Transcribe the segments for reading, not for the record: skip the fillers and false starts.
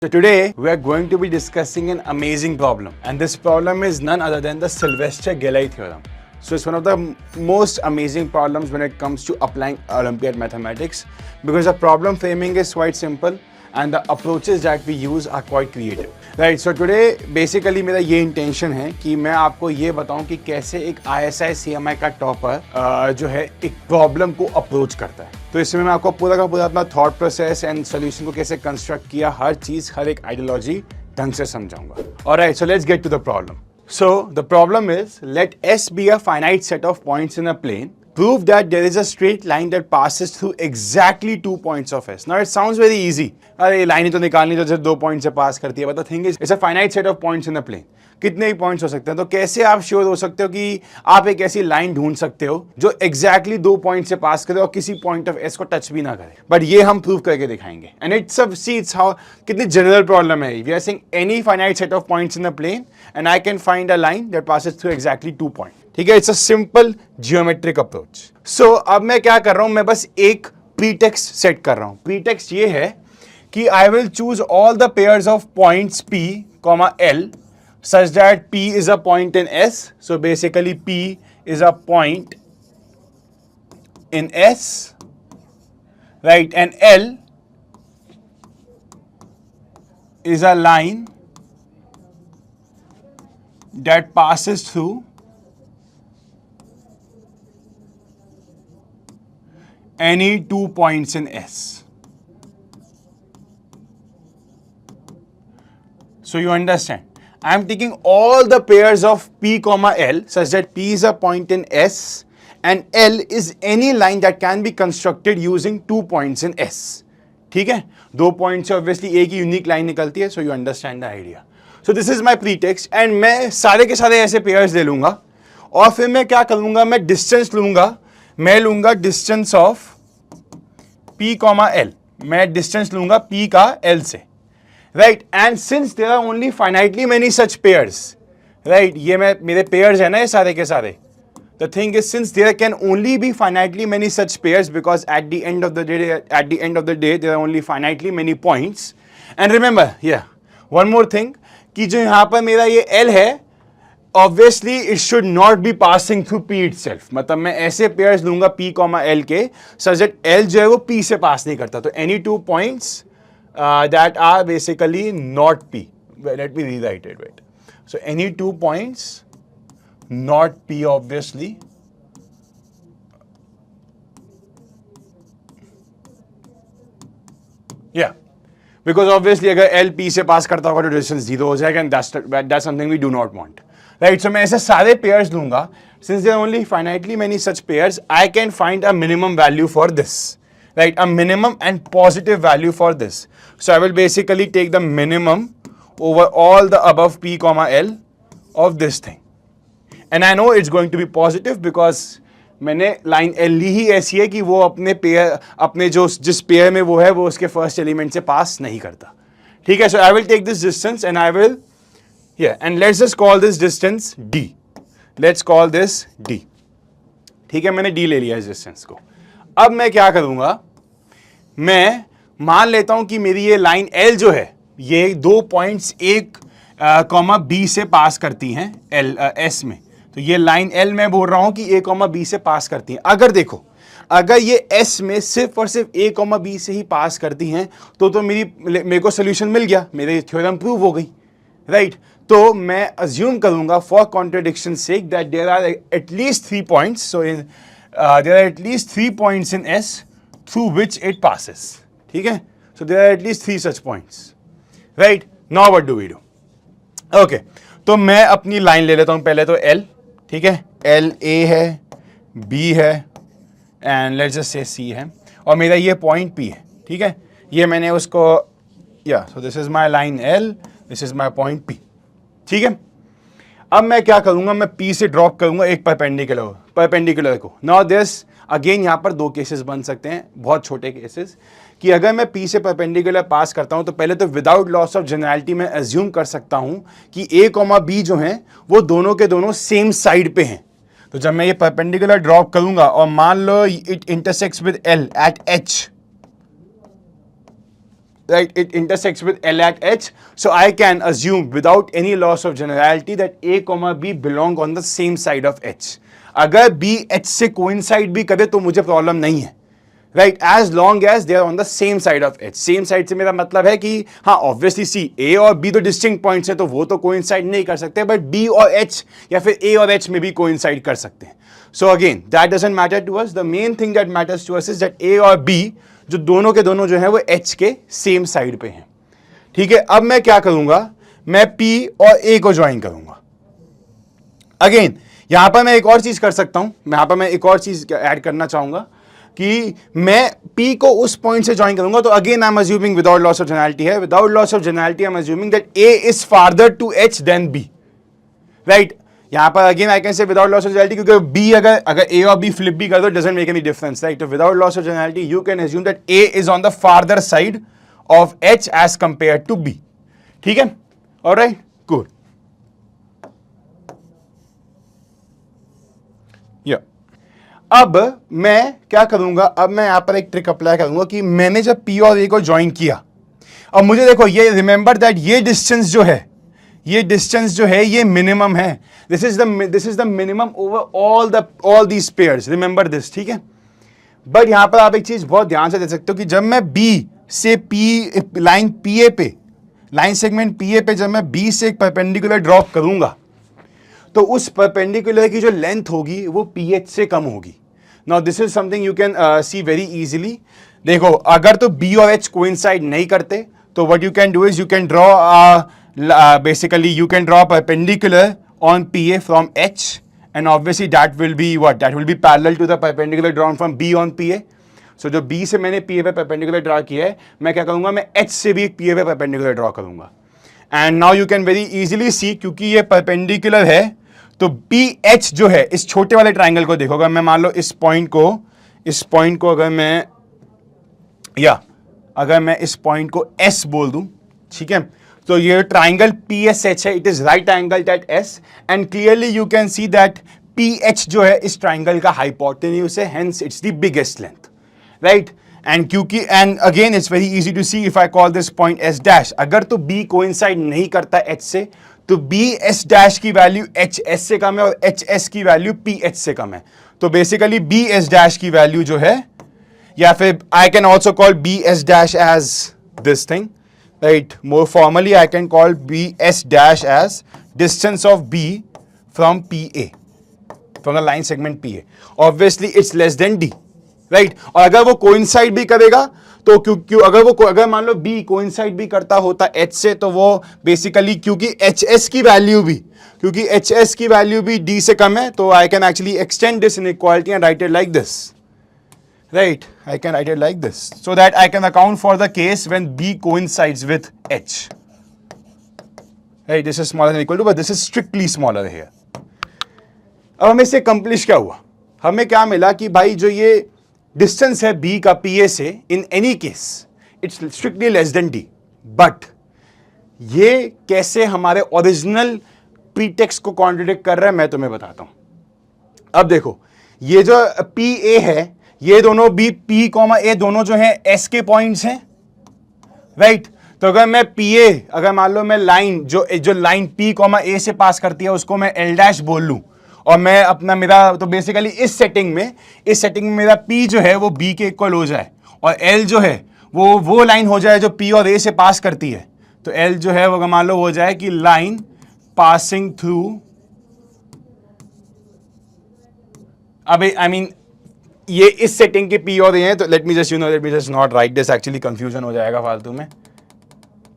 So today we are going to be discussing an amazing problem, and this problem is none other than the Sylvester-Gillies theorem. So it's one of the most amazing problems when it comes to applying Olympiad mathematics, because the problem framing is quite simple and the approaches that we use are quite creative. Right, so today basically मेरा ये intention है कि मैं आपको ये बताऊं कि कैसे एक ISI CMI का टॉपर जो है एक प्रॉब्लम को अप्रोच करता है. तो इसमें मैं आपको पूरा का पूरा अपना थॉट प्रोसेस एंड सोल्यूशन को कैसे कंस्ट्रक्ट किया, हर चीज, हर एक आइडियोलॉजी ढंग से समझाऊंगा. Alright, so let's get to the problem. So the problem is, let S be a finite set of points in a plane. Prove that there is a straight line that passes through exactly 2 points of S. Now it sounds very easy. अरे line ही तो निकालनी तो सिर्फ 2 point से पास करती है. But the thing is, it's a finite set of points in a plane. कितने ही points हो सकते हैं. तो कैसे आप श्योर हो सकते हो कि आप एक ऐसी लाइन ढूंढ सकते हो जो एग्जैक्टली 2 पॉइंट से पास करे और किसी पॉइंट ऑफ एस को टच भी ना करे. बट ये हम प्रूव करके दिखाएंगे. एंड इट्स हाउ कितनी जनरल प्रॉब्लम है. We are saying any finite set of points in a plane and I can find a line that passes through exactly 2 point. ठीक है, it's a simple geometric approach. So अब मैं क्या कर रहा हूं, मैं बस एक प्रीटेक्स्ट सेट कर रहा हूं. प्रीटेक्स्ट ये है कि I will choose all the pairs of points P, L such that P is a point in S. So basically P is a point in S, right? And L is a line that passes through any 2 points in S. So you understand, I am taking all the pairs of P, L such that P is a point in S and L is any line that can be constructed using 2 points in S. ठीक है, 2 point से obviously एक ही unique line निकलती है. So you understand the idea. So this is my pretext and मैं सारे के सारे ऐसे पेयर्स ले लूंगा और फिर मैं क्या करूंगा, मैं डिस्टेंस लूंगा. मैं लूंगा डिस्टेंस ऑफ P, L. मैं डिस्टेंस लूंगा P का L से. Right, and since there are only finitely many such pairs, right, ये मेरे pairs है ना ये सारे के सारे. The thing is, since there can only be finitely many such pairs, because at the end of the day there are only finitely many points. And remember, yeah, one more thing, कि जो यहाँ पर मेरा ये L है, obviously it should not be passing through P itself. मतलब मैं ऐसे pairs लूंगा P, L के, such that L जो है वो P से पास नहीं करता. तो any 2 points that are basically not P. Let me rewrite it. Wait. So any 2 points not P, obviously, yeah, because obviously अगर L P से पास करता होगा तो डिस्टेंस 0 हो जाएगा, and that's something we do not want. Right, so मैं ऐसे सारे pairs लूंगा. Since there are only finitely many such pairs, I can find a minimum value for this. Right, a minimum and positive value for this. So I will basically take the minimum over all the above P, L of this thing. And I know it's going to be positive because मैंने line L ली ही ऐसी है कि वो अपने pair, अपने जो जिस pair में वो है वो उसके फर्स्ट एलिमेंट से पास नहीं करता. ठीक है, so I will take this distance and I will, yeah, and let's just call this distance D. Let's call this D. ठीक है, मैंने D ले लिया इस डिस्टेंस को. अब मैं क्या करूंगा, मैं मान लेता हूं कि मेरी ये लाइन L जो है ये 2 पॉइंट्स B से पास करती हैं S में. तो ये लाइन L मैं बोल रहा हूं कि B से पास करती हैं. अगर देखो, अगर ये S में सिर्फ और सिर्फ B से ही पास करती हैं तो मेरे को सोल्यूशन मिल गया, मेरी थ्योरम प्रूव हो गई. राइट, तो मैं अज्यूम करूंगा for contradiction sake that there are at least 3 points. So there are at least 3 points in S through which it passes. ठीक है, so there are at least 3 such points. Right, now what do we do? Okay, तो मैं अपनी line ले लेता हूं पहले तो L. ठीक है, L A है, B है and let's just say C है और मेरा ये पॉइंट P है. ठीक है, ये मैंने उसको, yeah, so this is my line L, this is my point P. ठीक है, अब मैं क्या करूंगा, मैं P से ड्रॉप करूंगा एक परपेंडिकुलर को. नाउ दिस अगेन यहाँ पर 2 केसेस बन सकते हैं, बहुत छोटे केसेस, कि अगर मैं P से परपेंडिकुलर पास करता हूं तो पहले तो विदाउट लॉस ऑफ जनरलिटी मैं एज्यूम कर सकता हूं कि A, B जो हैं वो दोनों के दोनों सेम साइड पे हैं. तो जब मैं ये परपेंडिकुलर ड्रॉप करूंगा और मान लो it intersects with L at H, right, it intersects with L at H, so I can assume without any loss of generality that A comma B belong on the same side of H. अगर B H से coincide भी करे तो मुझे problem नहीं है, right, as long as they are on the same side of H. Same side से मेरा मतलब है कि हाँ ऑब्वियसली सी ए और बी तो डिस्टिंक्ट पॉइंट्स हैं तो वो तो कोइंसाइड नहीं कर सकते, बट बी और एच या फिर ए और एच में भी कोइंसाइड कर सकते हैं. So again that doesn't matter to us. The main thing that matters to us is that A और बी जो दोनों के दोनों जो है वो एच के सेम साइड पे हैं. ठीक है, अब मैं क्या करूंगा, मैं पी और ए को ज्वाइन करूंगा. अगेन यहां पर मैं एक और चीज कर सकता हूं, यहां पर मैं एक और चीज ऐड करना चाहूंगा कि मैं P को उस पॉइंट से ज्वाइन करूंगा. तो again I am assuming without loss of generality है, without loss of generality I am assuming that A is farther to H than B, right. यहां पर again I can say without loss of generality, क्योंकि B अगर A और B flip भी कर दो doesn't make any difference, right. तो without loss of generality you can assume that A is on the farther side of H as compare to B. ठीक है, alright, good. अब मैं क्या करूंगा, अब मैं यहां पर एक ट्रिक अप्लाई करूंगा कि मैंने जब P और A को ज्वाइन किया, अब मुझे देखो ये रिमेंबर दैट ये डिस्टेंस जो है, ये डिस्टेंस जो है ये मिनिमम है. This is the minimum over all these pairs, remember this. ठीक है, बट यहां पर आप एक चीज बहुत ध्यान से देख सकते हो कि जब मैं B से P लाइन PA पे, लाइन सेगमेंट PA पे जब मैं B से एक परपेंडिकुलर ड्रॉप करूंगा तो उस परपेंडिकुलर की जो लेंथ होगी वो PH से कम होगी. Now this is something you can see very easily. देखो अगर तो B और H coincide नहीं करते तो what you can do is you can draw basically you can draw perpendicular on PA from H, and obviously that will be what, that will be parallel to the perpendicular drawn from B on PA. So जो B से मैंने PA पे perpendicular draw किया है, मैं क्या करूँगा, मैं H से भी एक PA पे perpendicular draw करूँगा. And now you can very easily see क्योंकि ये perpendicular है तो BH जो है इस छोटे वाले ट्राइंगल को देखोगा, मैं मान लो इस पॉइंट को अगर मैं इस पॉइंट को S बोल दूं, ठीक है, तो ये ट्राइंगल PSH है, it is right angle at S, and clearly you can see that PH जो है इस ट्राइंगल का हाइपोटेन्यूज है, hence it's the biggest length, right. And again it's very easy to see if I call this point S dash. अगर तो B coincide नहीं करता H से तो BS डैश की वैल्यू HS से कम है और HS की वैल्यू PH से कम है. तो बेसिकली BS डैश की वैल्यू जो है, या फिर I can also call BS dash as this thing, right. More formally I can call BS dash as distance of B from PA, from the line segment PA. Obviously it's less than D, right. और अगर वो coincide भी करेगा तो क्यों अगर मान लो B coincide भी करता होता H से तो वो बेसिकली क्योंकि HS की वैल्यू भी D से कम है, तो I can actually extend this inequality and write it like this, right. I can write it like this so that I can account for the case when B coincides with H, right. This is smaller than equal to, but this is strictly smaller here. अब हमें इससे complete क्या हुआ, हमें क्या मिला कि भाई जो ये डिस्टेंस है B का PA से, in any case it's strictly less than D. But ये कैसे हमारे ओरिजिनल प्रीटेक्स्ट को कॉन्ट्रडिक्ट कर रहा है मैं तुम्हें बताता हूं. अब देखो ये जो PA है, ये दोनों P, A दोनों जो हैं S के पॉइंट्स हैं, राइट. तो अगर मैं PA, अगर मान लो मैं लाइन जो लाइन P, A से पास करती है उसको मैं L डैश बोल लूं, और मैं अपना मेरा तो बेसिकली इस सेटिंग में मेरा P जो है वो B के इक्वल हो जाए और L जो है वो लाइन हो जाए जो P और A से पास करती है. तो L जो है वो मान लो हो जाए कि लाइन पासिंग थ्रू, अब आई मीन ये इस सेटिंग के P और A हैं, तो let me just not right this, actually confusion हो जाएगा फालतू में.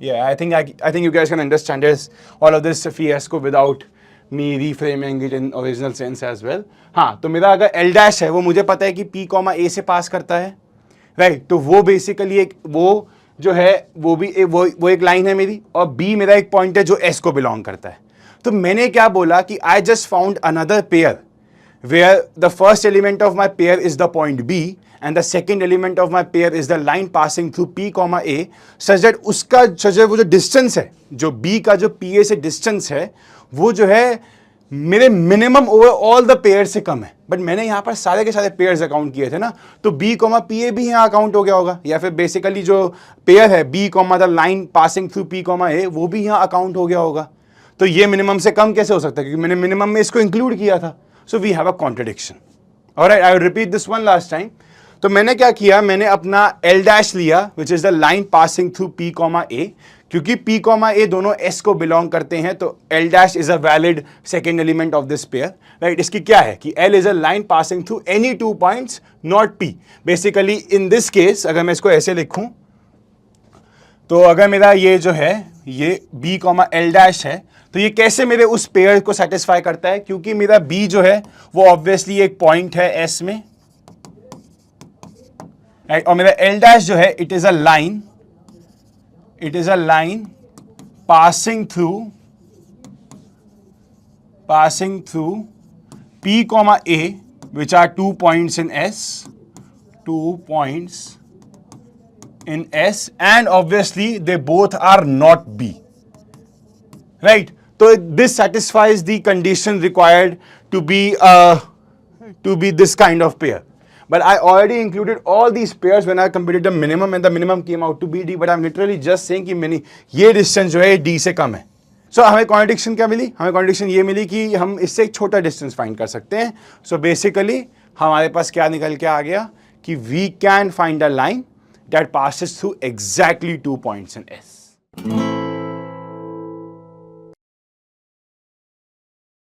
I think you guys can understand this all of this fiasco without me reframing it in original sense as well. हाँ, तो मेरा अगर L डैश है वो मुझे पता है कि P, A से पास करता है, राइट. तो वो बेसिकली एक वो जो है वो एक लाइन है मेरी, और B मेरा एक पॉइंट है जो S को बिलोंग करता है. तो मैंने क्या बोला कि I just found another pair where the first element of my pair is the point B and the second element of my pair is the line passing through P, A, such that वो जो distance है, जो B का जो PA से distance है, वो जो है मेरे minimum over all the pair से कम है, बट मैंने यहाँ पर सारे के सारे पेयर्स अकाउंट किए थे ना, तो बी कॉमा पी ए भी यहाँ अकाउंट हो गया होगा, या फिर बेसिकली जो पेयर है B comma the line passing through P comma A वो भी यहाँ अकाउंट हो गया होगा। तो ये मिनिमम से कम कैसे हो सकता है, क्योंकि मैंने मिनिमम में इसको इंक्लूड किया था। So we have a contradiction. Alright, I will repeat this one last time. तो मैंने क्या किया, मैंने अपना एल डैश लिया which is the line passing through P comma A, क्योंकि P कॉमा ए दोनों S को बिलोंग करते हैं, तो L dash is a valid second element of this pair, right. इसकी क्या है कि L is a line passing through any 2 points not P। Basically in this case अगर मैं इसको ऐसे लिखूं, तो अगर मेरा ये जो है ये B कॉमा L डैश है, तो ये कैसे मेरे उस पेयर को सेटिस्फाई करता है, क्योंकि मेरा B जो है वो ऑब्वियसली एक पॉइंट है S में, राइट, और मेरा L डैश जो है it is a line, it is a line passing through P comma A, which are 2 points in S, 2 points in S, and obviously they both are not B, right? So this satisfies the condition required to be this kind of pair. But I already included all these pairs when I computed the minimum, and the minimum came out to be D. But I'm literally just saying कि मैंने ये distance जो है D से कम है। So हमें contradiction क्या मिली, हमें कॉन्ट्रडिक्शन ये मिली कि हम इससे एक छोटा डिस्टेंस फाइंड कर सकते हैं। So basically हमारे पास क्या निकल के आ गया कि we can find a line that passes through exactly 2 points in S.